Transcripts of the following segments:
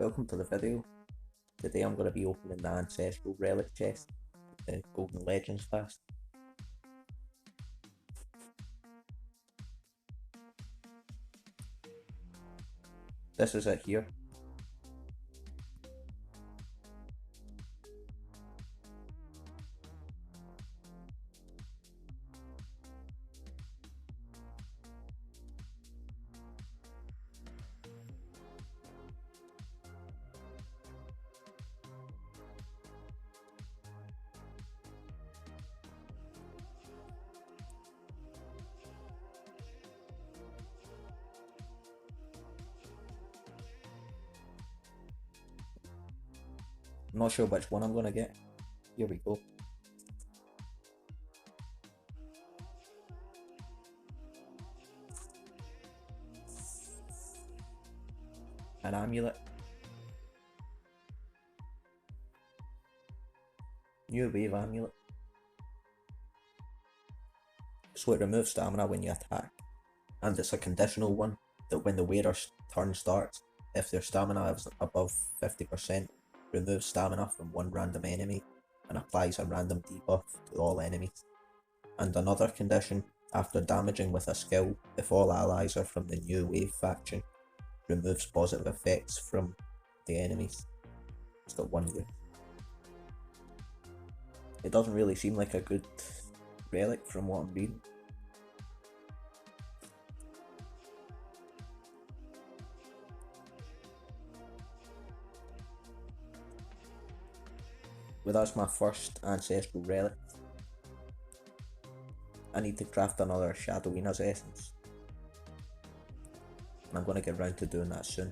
Welcome to the video. Today I'm going to be opening the Ancestral Relic Chest, the Golden Legends fast. This is it here. I'm not sure which one I'm going to get. Here we go. An Amulet. New Wave Amulet. So it removes stamina when you attack. And it's a conditional one that when the wearer's turn starts, if their stamina is above 50%, removes stamina from one random enemy and applies a random debuff to all enemies. And another condition, after damaging with a skill, if all allies are from the New Wave faction, removes positive effects from the enemies. It's got 1 year. It doesn't really seem like a good relic from what I'm reading. Well, that's my first Ancestral Relic. I need to craft another Shadowina's Essence. And I'm going to get around to doing that soon.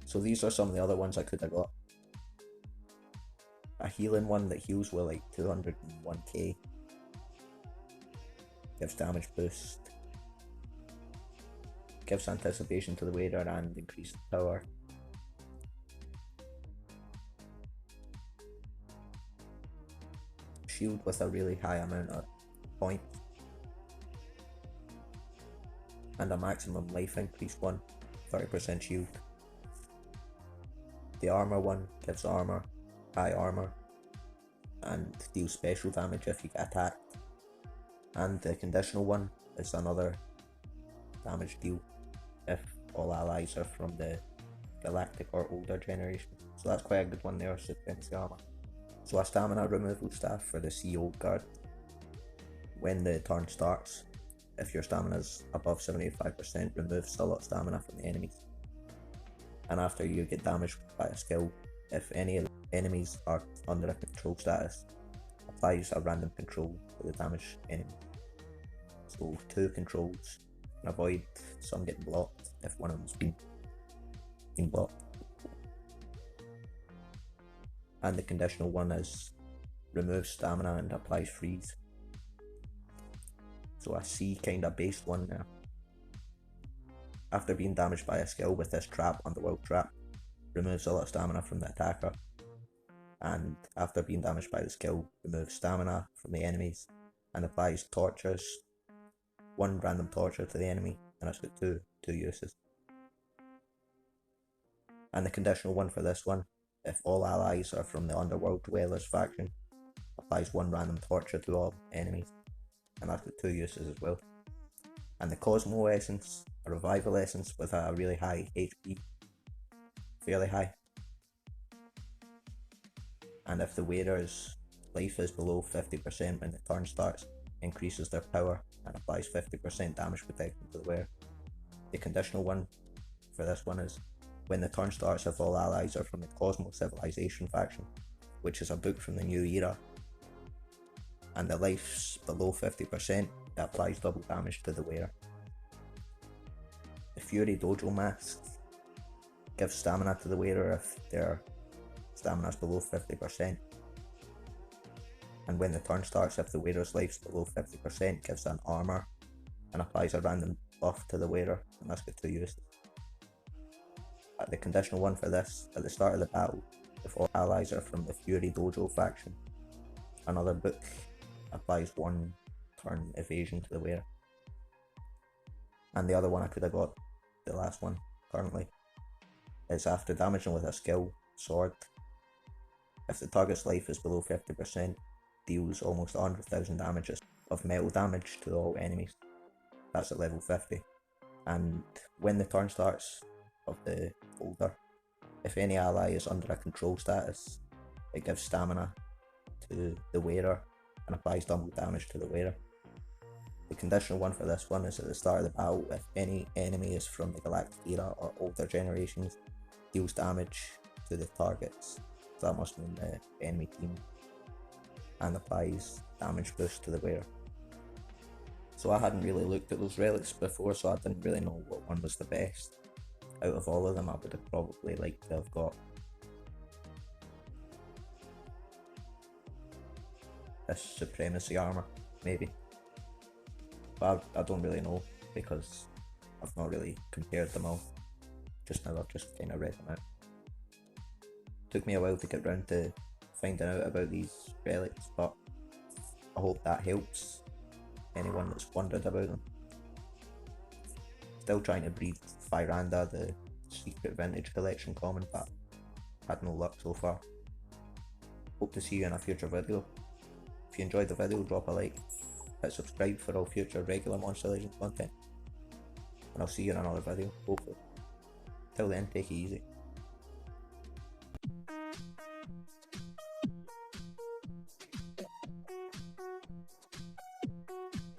So these are some of the other ones I could have got. A healing one that heals with like 201k. Gives damage boost. Gives anticipation to the wearer and increased power. Shield with a really high amount of points. And a maximum life increase one, 30% shield. The armor one gives armor, high armor, and deals special damage if you get attacked. And the conditional one is another damage deal if all allies are from the galactic or older generation. So that's quite a good one there, Supremacy armor. So a stamina removal staff for the Sea Old Guard. When the turn starts, if your stamina is above 75%, removes a lot of stamina from the enemies. And after you get damaged by a skill, if any enemies are under a control status, applies a random control to the damaged enemy. So 2 controls can avoid some getting blocked if one of them's been blocked. And the conditional one is removes stamina and applies freeze. So a C kind of based one there. After being damaged by a skill with this trap, Underworld Trap, removes a lot of stamina from the attacker. And after being damaged by the skill, removes stamina from the enemies and applies tortures. 1 random torture to the enemy, and it's got two uses. And the conditional one for this one, if all allies are from the Underworld Dwellers faction, applies 1 random torture to all enemies, and that's got 2 uses as well. And the Cosmo Essence, a revival essence with a really high HP, fairly high. And if the wearer's life is below 50% when the turn starts, increases their power and applies 50% damage protection to the wearer. The conditional one for this one is when the turn starts, if all allies are from the Cosmo Civilization faction, which is a book from the new era, and the life's below 50%, it applies double damage to the wearer. The Fury Dojo Mask gives stamina to the wearer if their stamina is below 50%. And when the turn starts, if the wearer's life's below 50%, gives an armor and applies a random buff to the wearer, and that's got 2 uses. The conditional one for this, at the start of the battle, if allies are from the Fury Dojo faction. Another book applies 1 turn evasion to the wearer. And the other one I could have got, the last one currently, is after damaging with a skill sword, if the target's life is below 50%, deals almost 100,000 damages of metal damage to all enemies. That's at level 50. And when the turn starts of the holder, if any ally is under a control status, it gives stamina to the wearer and applies double damage to the wearer. The conditional one for this one is at the start of the battle, if any enemy is from the Galactic Era or older generations, deals damage to the targets, so that must mean the enemy team, and applies damage boost to the wearer. So I hadn't really looked at those relics before, so I didn't really know what one was the best. Out of all of them, I would have probably liked to have got this Supremacy armor, maybe. But I don't really know, because I've not really compared them all. Just now I've just kind of read them out. Took me a while to get round to finding out about these relics, but I hope that helps anyone that's wondered about them. Still trying to breed Fyranda, the secret vintage collection common, but had no luck so far. Hope to see you in a future video. If you enjoyed the video, drop a like, hit subscribe for all future regular Monster Legends content, and I'll see you in another video, hopefully. Till then, take it easy.